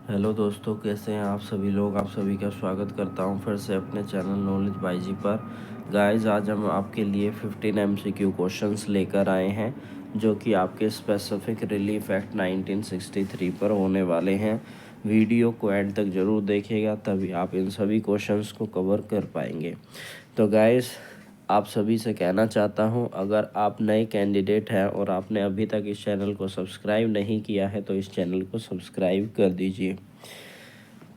Hello दोस्तों, कैसे हैं आप सभी लोग। आप सभी का स्वागत करता हूं फिर से अपने चैनल नॉलेज बाई जी पर। गाइस, आज हम आपके लिए 15 MCQ क्वेश्चंस लेकर आए हैं जो कि आपके स्पेसिफिक रिलीफ एक्ट 1963 पर होने वाले हैं। वीडियो को एंड तक ज़रूर देखिएगा, तभी आप इन सभी क्वेश्चंस को कवर कर पाएंगे। तो गाइस, आप सभी से कहना चाहता हूं, अगर आप नए कैंडिडेट हैं और आपने अभी तक इस चैनल को सब्सक्राइब नहीं किया है तो इस चैनल को सब्सक्राइब कर दीजिए।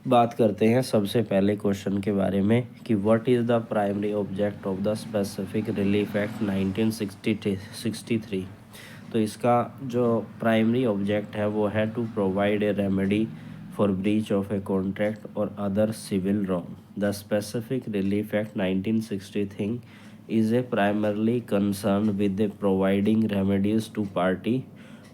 बात करते हैं सबसे पहले क्वेश्चन के बारे में कि what is the primary object of the specific relief act 1963। तो इसका जो प्राइमरी ऑब्जेक्ट है वो है to provide a remedy for breach of a contract और other civil wrong. The specific relief act 1963 is a primarily concerned with the providing remedies to party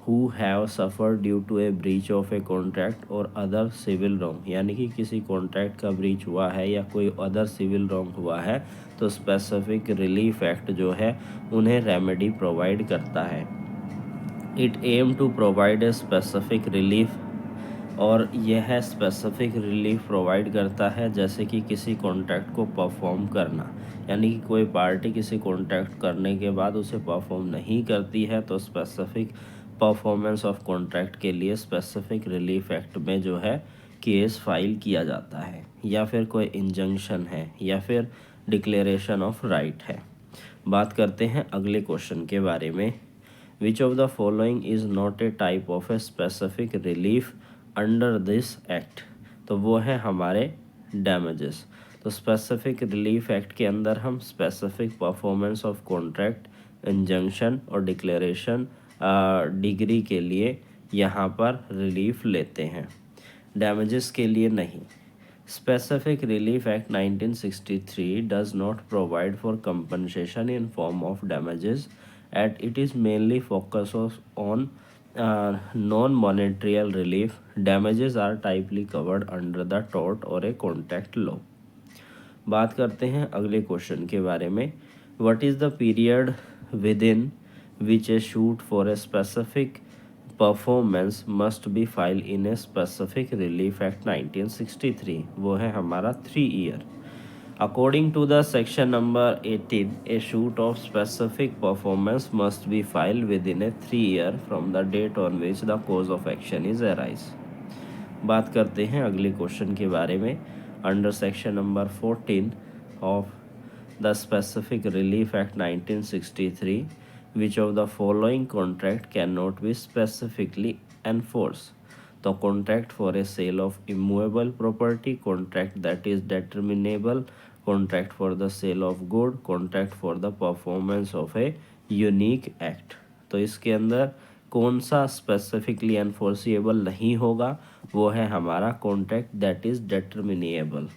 who have suffered due to a breach of a contract or other civil wrong। यानी कि किसी contract का breach हुआ है या कोई other civil wrong हुआ है तो स्पेसिफिक रिलीफ एक्ट जो है उन्हें रेमेडी प्रोवाइड करता है। It aim to provide a specific relief, और यह स्पेसिफिक रिलीफ प्रोवाइड करता है जैसे कि किसी कॉन्ट्रैक्ट को परफॉर्म करना। यानी कि कोई पार्टी किसी कॉन्ट्रैक्ट करने के बाद उसे परफॉर्म नहीं करती है तो स्पेसिफिक परफॉर्मेंस ऑफ कॉन्ट्रैक्ट के लिए स्पेसिफिक रिलीफ एक्ट में जो है केस फाइल किया जाता है, या फिर कोई इंजंक्शन है या फिर डिक्लेरेशन ऑफ राइट है। बात करते हैं अगले क्वेश्चन के बारे में। Which of the following is not a type of a specific relief under this act. तो वो है हमारे डैमेजेस। तो स्पेसिफिक रिलीफ एक्ट के अंदर हम specific performance of contract, injunction और डिक्लेरेशन डिग्री के लिए यहाँ पर रिलीफ लेते हैं, डैमेजेस के लिए नहीं। Specific Relief Act 1963 does not provide for compensation in form of damages, and it is mainly focuses on non-monetary relief. Damages are typically covered under the tort or a contract law। बात करते हैं अगले question के बारे में। What is the period within which a suit for a specific performance must be filed in a specific relief act 1963? वो है हमारा 3 year. According to the section number 18, a suit of specific performance must be filed within a 3 year from the date on which the cause of action is arise। बात करते हैं अगले question के बारे में। Under section number 14 of the specific relief act 1963, which of the following contract can not be specifically enforce. तो contract for a sale of immovable property, contract that is determinable, contract for the sale of good, contract for the performance of a unique act. तो इसके अंदर कौन सा specifically enforceable नहीं होगा, वो है हमारा contract that is determinable.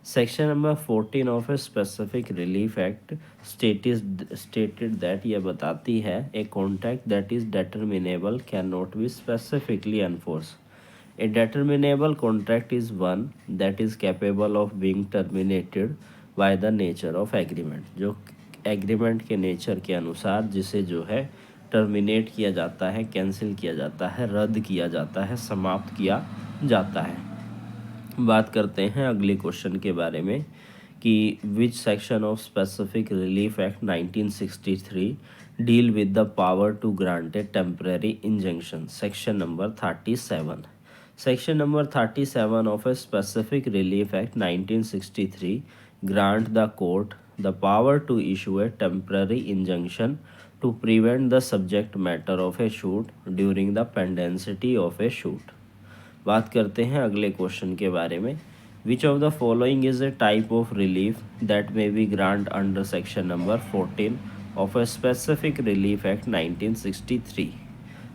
Section number 14 of a specific relief act stated that, ये बताती है a contract that is determinable can not be specifically enforce. A determinable contract is one that is capable of being terminated by the nature of agreement. जो agreement के nature के अनुसार जिसे जो है टर्मिनेट किया जाता है, कैंसिल किया जाता है, रद्द किया जाता है, समाप्त किया जाता है। बात करते हैं अगले क्वेश्चन के बारे में कि which section of specific relief act 1963 deal with the power to grant a temporary injunction. Section number 37। Section number 37 of a specific relief act 1963 grant the court the power to issue a temporary injunction to prevent the subject matter of a suit during the pendency of a suit। बात करते हैं अगले question के बारे में। Which of the following is a type of relief that may be grant under section number 14 of a specific relief act 1963।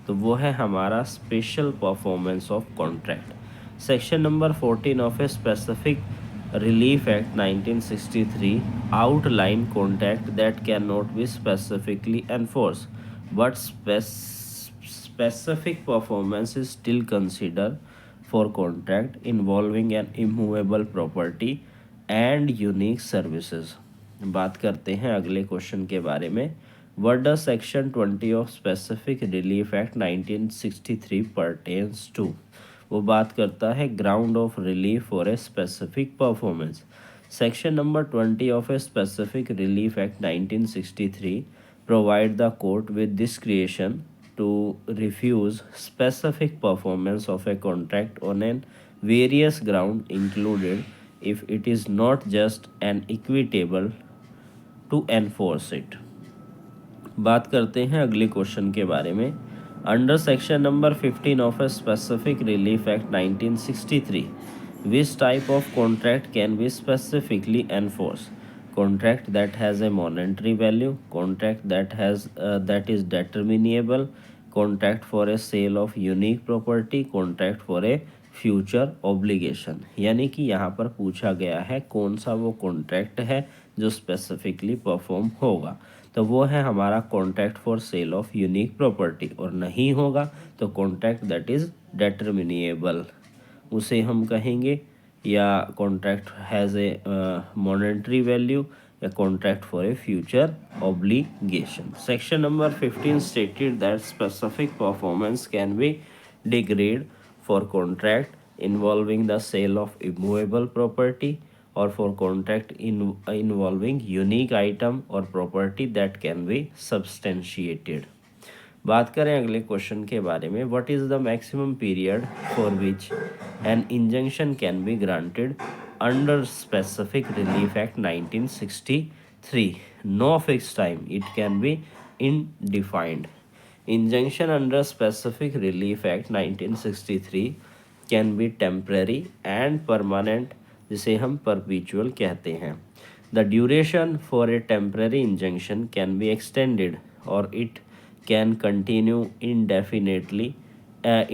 तो वो है हमारा special performance of contract. Section number 14 of a specific relief act 1963 outline contract that can not be specifically enforce but specific performance is still considered for contract involving an immovable property and unique services। बात करते हैं अगले question के बारे में। What does section 20 of specific relief act 1963 pertains to? वो बात करता है ground of relief for a specific performance. Section number 20 of a specific relief act 1963 provide the court with discretion to refuse specific performance of a contract on an various ground included if it is not just and equitable to enforce it। बात करते हैं अगले question के बारे में। Under section number 15 of a specific relief act 1963 which type of contract can be specifically enforce? Contract that has a monetary value, contract that is determinable, contract for a sale of unique property, contract for a future obligation. यानी कि यहाँ पर पूछा गया है कौन सा वो कॉन्ट्रैक्ट है जो स्पेसिफिकली परफॉर्म होगा, तो वो है हमारा contract for sale of unique property, और नहीं होगा तो कॉन्ट्रैक्ट दैट इज़ डेटर्मिनेबल उसे हम कहेंगे, या contract has a monetary value, या contract for a future obligation. Section number 15 stated that specific performance can be degrade for contract involving the sale of immovable property और for contract involving unique item और property that can be substantiated. बात करें अगले question के बारे में। What is the maximum period for which an injunction can be granted under specific relief act 1963? No fix time, it can be indefinite. Injunction under specific relief act 1963 can be temporary and permanent, जिसे हम perpetual कहते हैं। The duration for a temporary injunction can be extended और it can continue indefinitely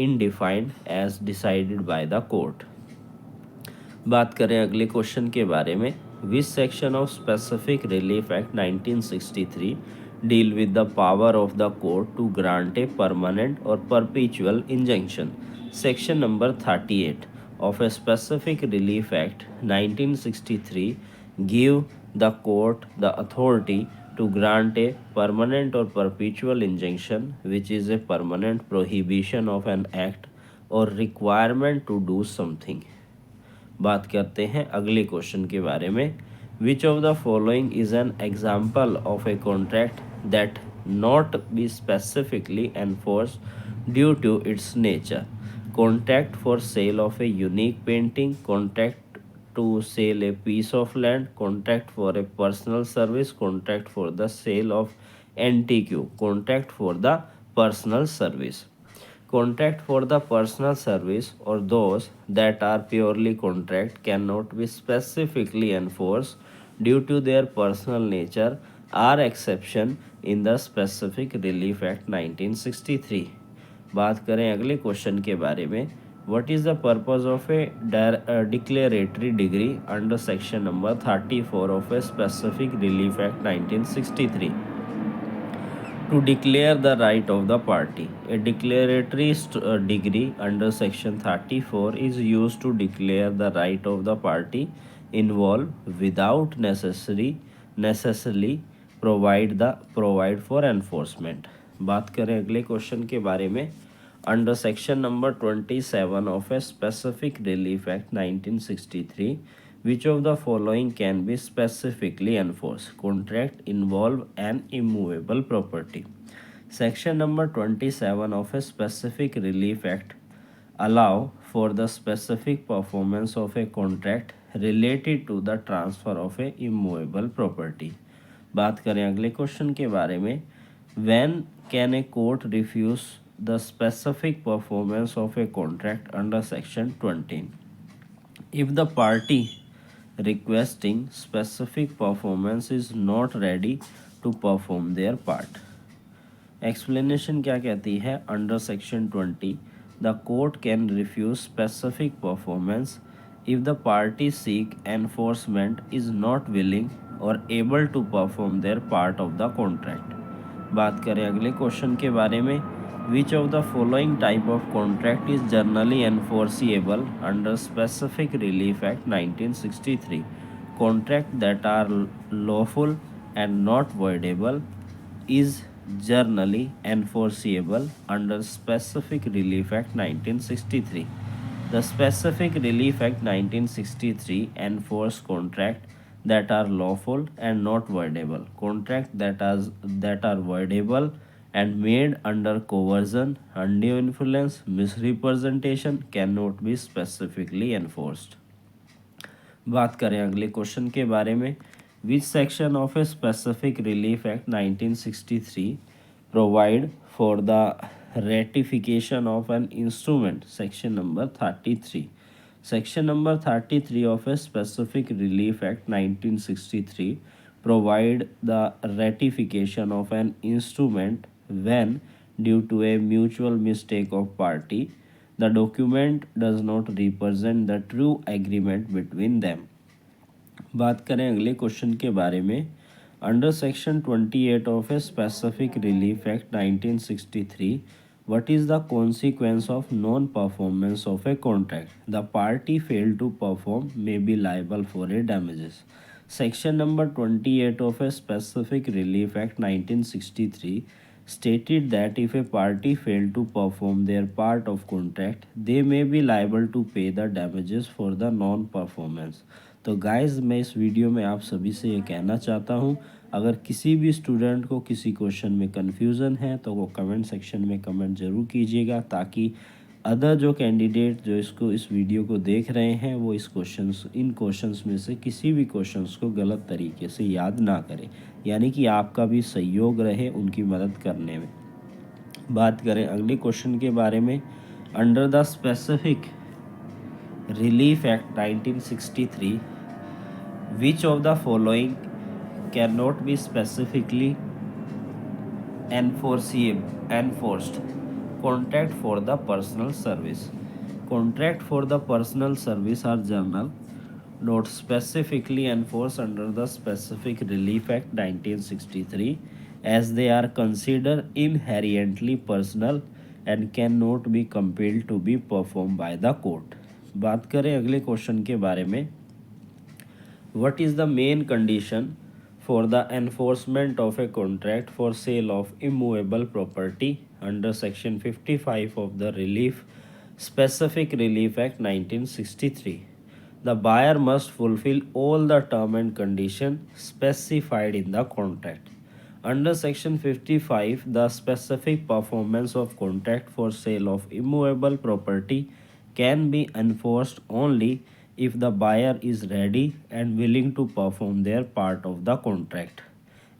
indefined as decided by the court। बात करें अगले question के बारे में। Which section of specific relief act 1963 deal with the power of the court to grant a permanent और perpetual injunction? Section number 38 of a specific relief act 1963 give the court the authority to grant a permanent or perpetual injunction which is a permanent prohibition of an act or requirement to do something। बात करते हैं अगले question के बारे में। Which of the following is an example of a contract that not be specifically enforced due to its nature? Contract for sale of a unique painting, contract to sell a piece of land, contract for a personal service, contract for the sale of antique, contract for the personal service। Contract for the personal service or those that are purely contract cannot be specifically enforced due to their personal nature are exception in the specific relief act 1963। बात करें अगले question के बारे में। What is the purpose of a declaratory degree under section number 34 of a specific relief act 1963? To declare the right of the party. A declaratory degree under section 34 is used to declare the right of the party involved without necessarily provide for enforcement। बात करें अगले question के बारे में। Under section number 27 of a specific relief act 1963, which of the following can be specifically enforced? Contract involve an immovable property। Section number 27 of a specific relief act allow for the specific performance of a contract related to the transfer of a immovable property। बात करें अगले question के बारे में। When can a court refuse the specific performance of a contract under section 20? If the party requesting specific performance is not ready to perform their part। Explanation क्या कहती है? Under section 20 the court can refuse specific performance if the party seek enforcement is not willing और able to perform their part of the contract. बात करें अगले question के बारे में। Which of the following type of contract is generally enforceable under Specific Relief Act 1963? Contract that are lawful and not voidable is generally enforceable under Specific Relief Act 1963। The Specific Relief Act 1963 enforce contract that are lawful and not voidable. Contract that are voidable and made under coercion, undue influence, misrepresentation cannot be specifically enforced. बात करें अगले question के बारे में, which section of a specific relief act 1963 provide for the ratification of an instrument? Section number 33. Section number 33 of a Specific Relief Act 1963 provide the ratification of an instrument when, due to a mutual mistake of party, the document does not represent the true agreement between them. बात करें अगले question के बारे में, under section 28 of a specific relief act 1963 what is the consequence of non-performance of a contract? The party failed to perform may be liable for a damages. Section number 28 of a Specific Relief Act 1963 stated that if a party failed to perform their part of contract, they may be liable to pay the damages for the non-performance. तो guys मैं इस video में आप सभी से ये कहना चाहता हूँ, अगर किसी भी स्टूडेंट को किसी क्वेश्चन में कन्फ्यूज़न है तो वो कमेंट सेक्शन में कमेंट ज़रूर कीजिएगा, ताकि अदर जो कैंडिडेट जो इस वीडियो को देख रहे हैं वो इन क्वेश्चंस में से किसी भी क्वेश्चंस को गलत तरीके से याद ना करें, यानी कि आपका भी सहयोग रहे उनकी मदद करने में। बात करें अगले क्वेश्चन के बारे में, under the specific relief act 1963 which of the following cannot be specifically enforced? Contract for the personal service. Contract for the personal service are general, not specifically enforced under the Specific Relief Act 1963, as they are considered inherently personal and cannot be compelled to be performed by the court. बात करें अगले question के बारे में, what is the main condition for the enforcement of a contract for sale of immovable property under section 55 of the Specific Relief Act 1963? The buyer must fulfill all the term and condition specified in the contract. Under section 55, the specific performance of contract for sale of immovable property can be enforced only if the buyer is ready and willing to perform their part of the contract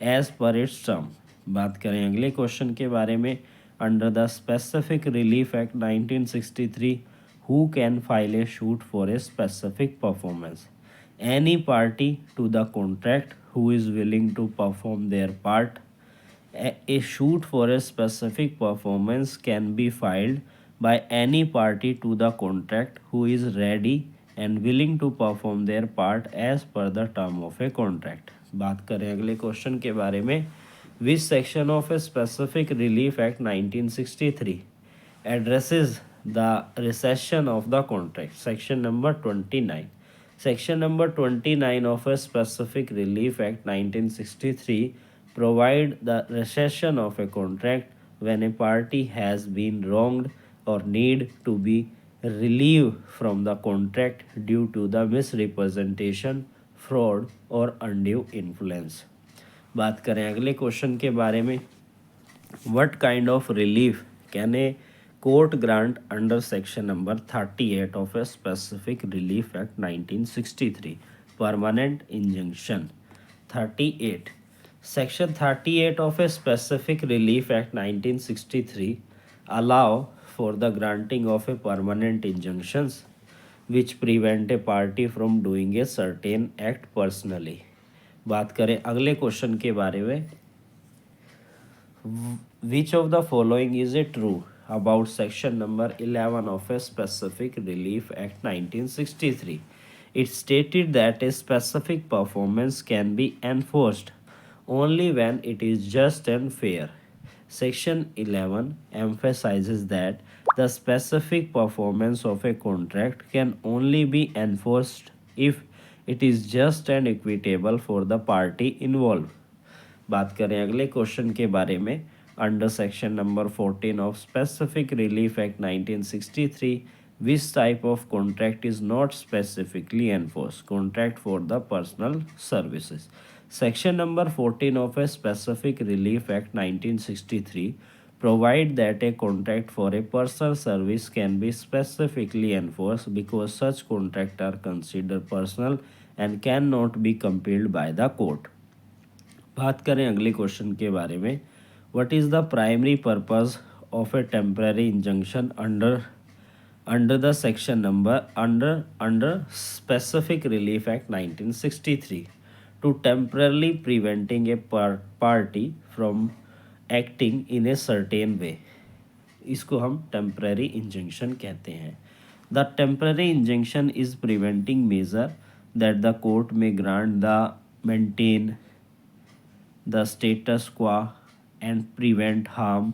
as per its term. बात करें अगले question के बारे में, under the specific relief act 1963 who can file a suit for a specific performance? Any party to the contract who is willing to perform their part. A suit for a specific performance can be filed by any party to the contract who is ready and willing to perform their part as per the term of a contract. बात करें अगले question के बारे में, which section of a Specific Relief Act 1963 addresses the rescission of the contract? Section number 29. Section number 29 of a Specific Relief Act 1963 provide the rescission of a contract when a party has been wronged or need to be relieved from the contract due to the misrepresentation, fraud और undue influence. बात करें अगले question के बारे में, what kind of relief can a court grant under section number 38 of a Specific Relief Act 1963? Permanent injunction. 38. Section 38 of a Specific Relief Act 1963 allow for the granting of a permanent injunctions which prevent a party from doing a certain act personally. बात करें अगले question के बारे में, which of the following is a true about section number 11 of a Specific Relief Act 1963? It stated that a specific performance can be enforced only when it is just and fair. Section 11 emphasizes that the specific performance of a contract can only be enforced if it is just and equitable for the party involved. बात करें अगले question के बारे में, under section number 14 of specific relief act 1963 Which type of contract is not specifically enforced? Contract for the personal services. Section number 14 of a Specific Relief Act 1963 provide that a contract for a personal service can be specifically enforced because such contracts are considered personal and cannot be compelled by the court. बात करें अगले question के बारे में, what is the primary purpose of a temporary injunction under the section number under specific relief act 1963 to temporarily preventing a party from acting in a certain way. इसको हम temporary injunction कहते हैं. The temporary injunction is preventing measure that the court may grant the maintain the status quo and prevent harm,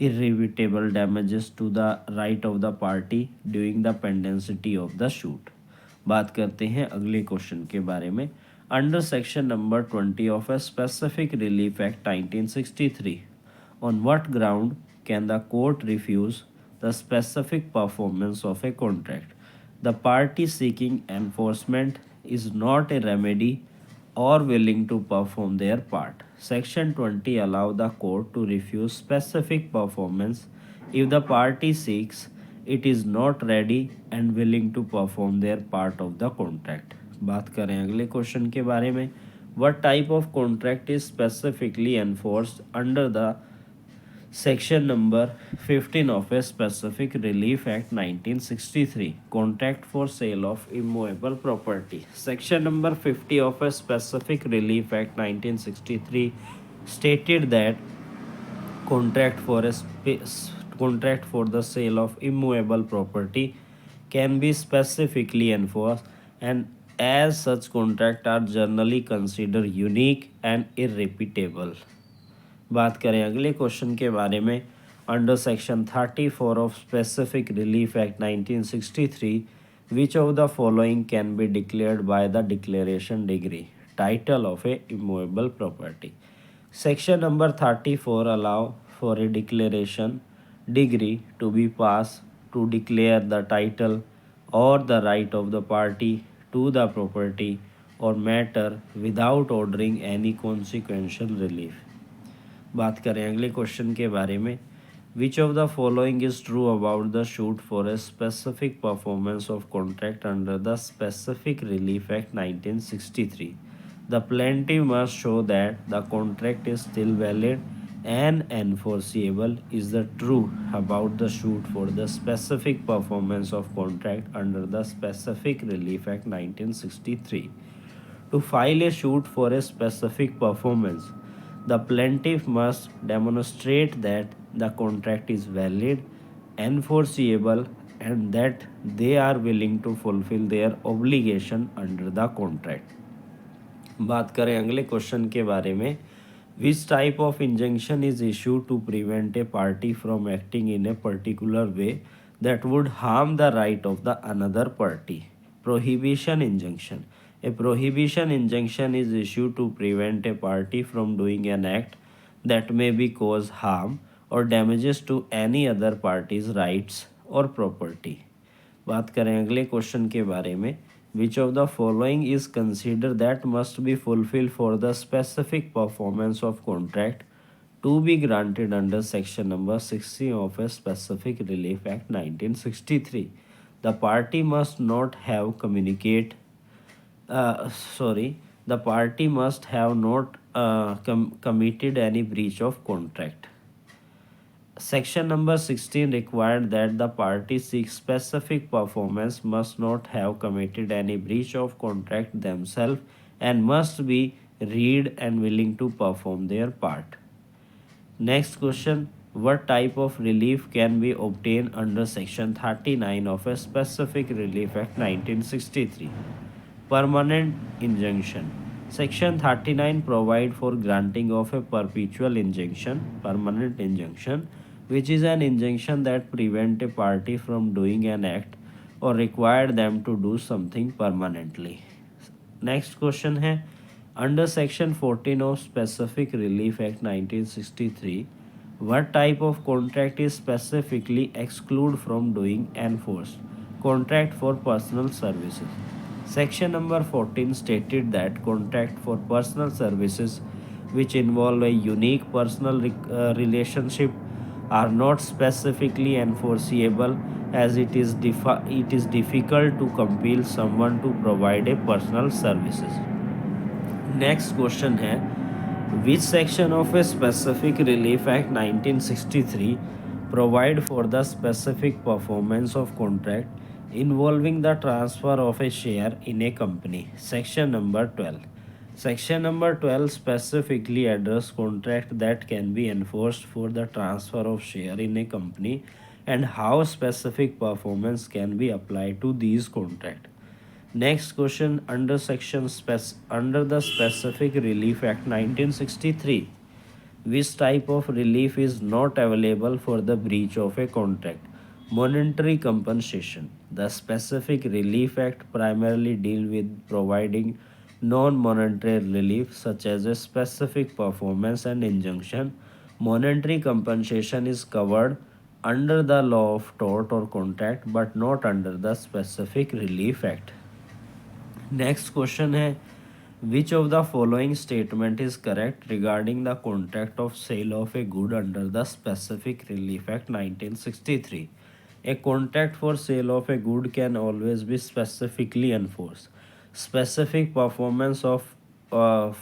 irreparable damages to the right of the party during the pendency of the suit. बात करते हैं अगले question के बारे में. Under section number 20 of a specific relief act 1963 on what ground can the court refuse the specific performance of a contract? The party seeking enforcement is not a remedy or willing to perform their part. Section 20 allow the court to refuse specific performance if the party seeks it is not ready and willing to perform their part of the contract. बात करें अगले question के बारे में, what type of contract is specifically enforced under the section number 15 of a Specific Relief Act 1963, contract for sale of immovable property. Section number 50 of a Specific Relief Act 1963 stated that contract for contract for the sale of immovable property can be specifically enforced, and as such contract are generally considered unique and irrepeatable. बात करें अगले question के बारे में, under section 34 of specific relief act 1963 which of the following can be declared by the declaration degree title of a immovable property. Section number 34 allow for a declaration degree to be pass to declare the title और the right of the party to the property और matter without ordering any consequential relief. बात करें अगले question के बारे में, which of the following is true about the shoot for a specific performance of contract under the specific relief act 1963. The plaintiff must show that the contract is still valid and enforceable is the true about the suit for the specific performance of contract under the Specific Relief Act 1963. To file a suit for a specific performance, the plaintiff must demonstrate that the contract is valid, enforceable, and that they are willing to fulfill their obligation under the contract. बात करें अगले question के बारे में, which type of injunction is issued to prevent a party from acting in a particular way that would harm the right of the another party? Prohibition injunction. A prohibition injunction is issued to prevent a party from doing an act that may be cause harm or damages to any other party's rights or property. बात करें अगले question के बारे में, which of the following is considered that must be fulfilled for the specific performance of contract to be granted under section number 60 of a Specific Relief Act 1963? The party must not have the party must have not committed any breach of contract. Section number 16 required that the party seek specific performance must not have committed any breach of contract themselves and must be read and willing to perform their part. Next question, what type of relief can be obtained under section 39 of a Specific Relief Act 1963? Permanent injunction. Section 39 provide for granting of a perpetual injunction, permanent injunction, which is an injunction that prevent a party from doing an act or require them to do something permanently. Next question है, under section 14 of Specific Relief Act 1963, what type of contract is specifically excluded from doing enforced? Contract for personal services. Section number 14 stated that contract for personal services which involve a unique personal relationship are not specifically enforceable as it is difficult to compel someone to provide a personal services. Next question है which section of a specific relief act 1963 provide for the specific performance of contract involving the transfer of a share in a company section number 12 section number 12 specifically address contract that can be enforced for the transfer of share in a company and how specific performance can be applied to these contracts. Next question under the Specific Relief Act 1963, which type of relief is not available for the breach of a contract? Monetary compensation. The Specific Relief Act primarily deal with providing non-monetary relief such as a specific performance and injunction. Monetary compensation is covered under the law of tort or contract but not under the Specific Relief Act. Next question है which of the following statement is correct regarding the contract of sale of a good under the specific relief act 1963. A contract for sale of a good can always be specifically enforced. Specific performance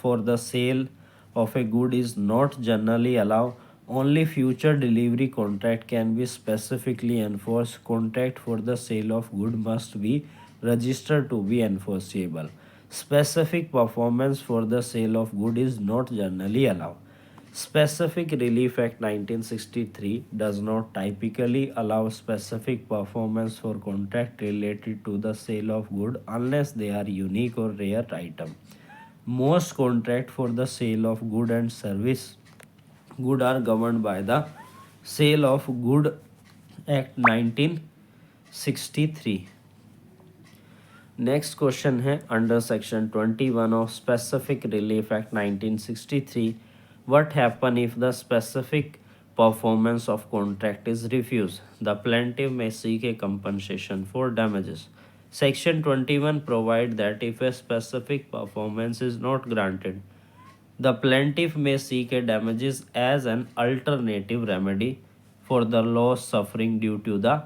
for the sale of a good is not generally allowed. Only future delivery contract can be specifically enforced. Contract for the sale of good must be registered to be enforceable. Specific performance for the sale of good is not generally allowed. Specific Relief Act 1963 does not typically allow specific performance for contract related to the sale of good unless they are unique or rare item. Most contract for the sale of good and service good are governed by the Sale of Good Act 1963. Next question है under section 21 of specific relief act 1963 what happen if the specific performance of contract is refuse the plaintiff may seek a compensation for damages. Section 21 provide that if a specific performance is not granted, the plaintiff may seek a damages as an alternative remedy for the loss suffering due to the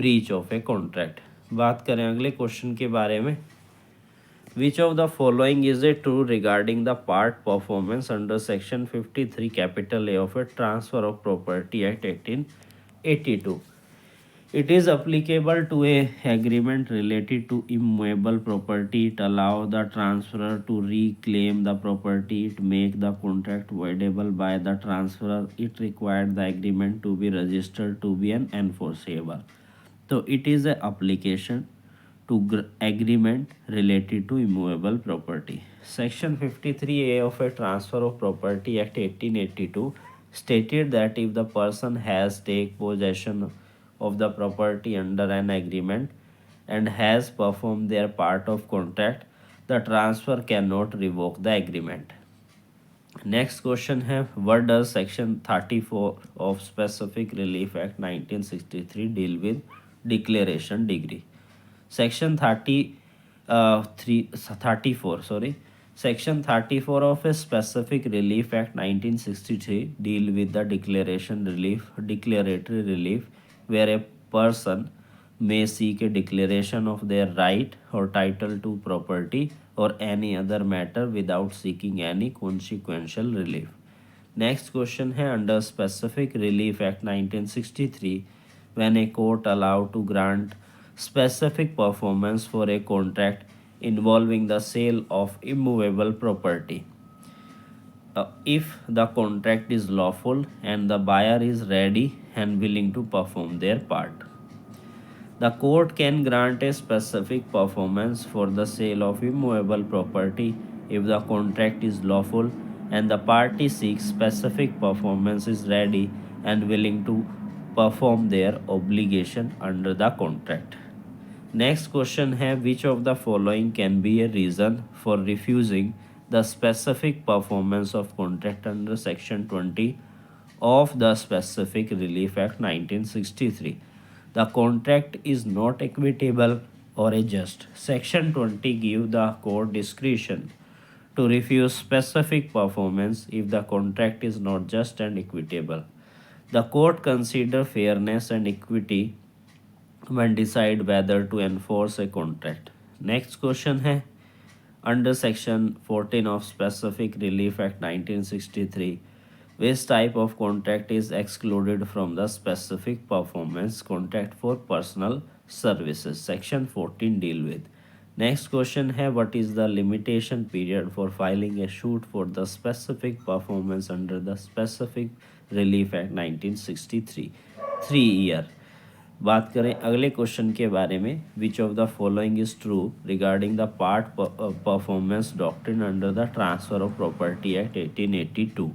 breach of a contract. बात करें अगले question के बारे में which of the following is a true regarding the part performance under section 53 capital A of A transfer of property act 1882. It is applicable to a agreement related to immovable property. It allow the transferor to reclaim the property. It make the contract voidable by the transferor. It required the agreement to be registered to be an enforceable. So it is a application to agreement related to immovable property. Section 53A of a Transfer of Property Act 1882 stated that if the person has take possession of the property under an agreement and has performed their part of contract, the transfer cannot revoke the agreement. Next question है what does section 34 of Specific Relief Act 1963 deal with? Declaration degree. Section 34 of a Specific Relief Act 1963 deal with the declaratory relief where a person may seek a declaration of their right or title to property or any other matter without seeking any consequential relief. Next question है under Specific Relief Act 1963 when a court allowed to grant specific performance for a contract involving the sale of immovable property. If the contract is lawful and the buyer is ready and willing to perform their part, the court can grant a specific performance for the sale of immovable property if the contract is lawful and the party seeks specific performance is ready and willing to perform their obligation under the contract. Next question है which of the following can be a reason for refusing the specific performance of contract under section 20 of the Specific Relief Act 1963. The contract is not equitable or a just. Section 20 give the court discretion to refuse specific performance if the contract is not just and equitable. The court consider fairness and equity when decide whether to enforce a contract. Next question है under section 14 of Specific Relief Act 1963, which type of contract is excluded from the specific performance contract for personal services? Section 14 deal with. Next question है what is the limitation period for filing a suit for the specific performance under the Specific Relief Act 1963? 3 year. बात करें अगले question के बारे में which of the following is true regarding the part performance doctrine under the transfer of property act 1882.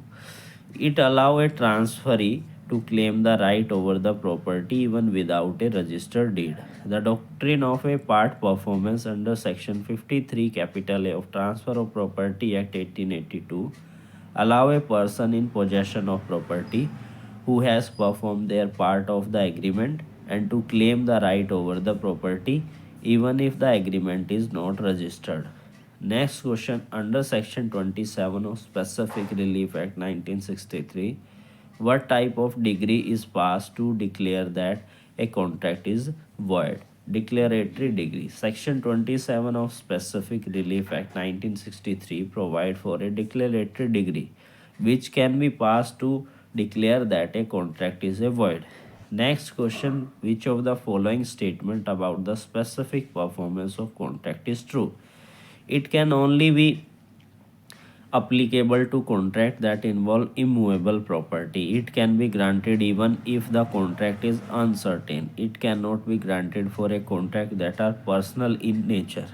It allow A transferee to claim the right over the property even without a registered deed. The doctrine of a part performance under section 53 capital A of Transfer of Property Act 1882 allow a person in possession of property who has performed their part of the agreement and to claim the right over the property even if the agreement is not registered. Next question under section 27 of Specific Relief Act 1963, what type of degree is passed to declare that a contract is void? Declaratory degree. Section 27 of Specific Relief Act 1963 provide for a declaratory degree which can be passed to declare that a contract is a void. Next question, which of the following statement about the specific performance of contract is true? It can only be applicable to contract that involve immovable property. It can be granted even if the contract is uncertain. It cannot be granted for a contract that are personal in nature.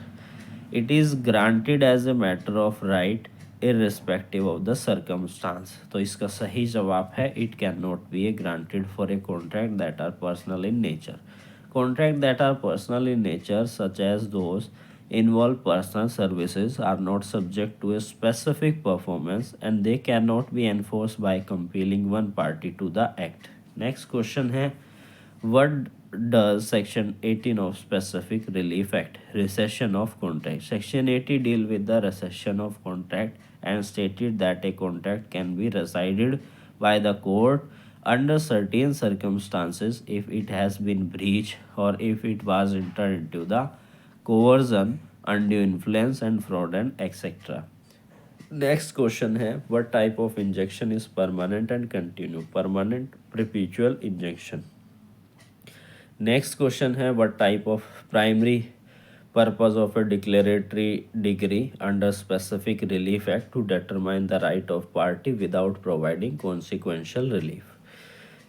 It is granted as a matter of right irrespective of the circumstance. तो इसका सही जवाब है it cannot be granted for a contract that are personal in nature. Contract that are personal in nature such as those involve personal services are not subject to a specific performance and they cannot be enforced by compelling one party to the act. Next question है what does section 18 of Specific Relief Act recession of contract? Section 80 deal with the recession of contract and stated that a contract can be rescinded by the court under certain circumstances if it has been breached or if it was entered into the coercion, undue influence and fraud and etc. Next question है what type of injunction is permanent and continue? Permanent perpetual injunction. Next question है what type of primary purpose of a declaratory degree under Specific Relief Act to determine the right of party without providing consequential relief?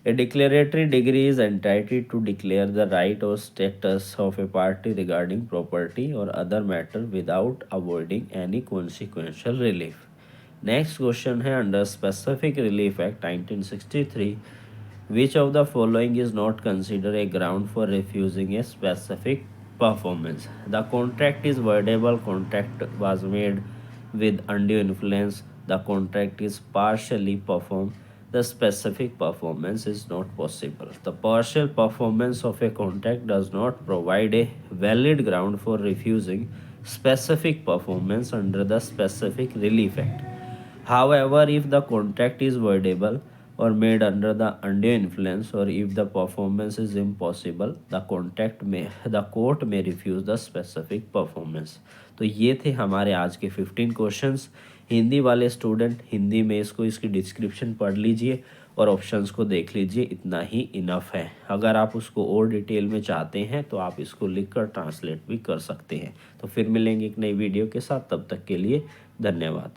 A declaratory degree is entitled to declare the right or status of a party regarding property or other matter without avoiding any consequential relief. Next question है under Specific Relief Act 1963, which of the following is not considered a ground for refusing a specific performance? The contract is voidable. Contract was made with undue influence. The contract is partially performed. The specific performance is not possible. The partial performance of a contract does not provide a valid ground for refusing specific performance under the Specific Relief Act. However, if the contract is voidable or made under the undue influence or if the performance is impossible, the court may refuse the specific performance. तो ये थे हमारे आज के 15 questions. Hindi वाले student Hindi में इसकी description पढ़ लीजिए और ऑप्शंस को देख लीजिए, इतना ही इनफ है. अगर आप उसको और डिटेल में चाहते हैं तो आप इसको लिखकर ट्रांसलेट भी कर सकते हैं. तो फिर मिलेंगे एक नई वीडियो के साथ, तब तक के लिए धन्यवाद.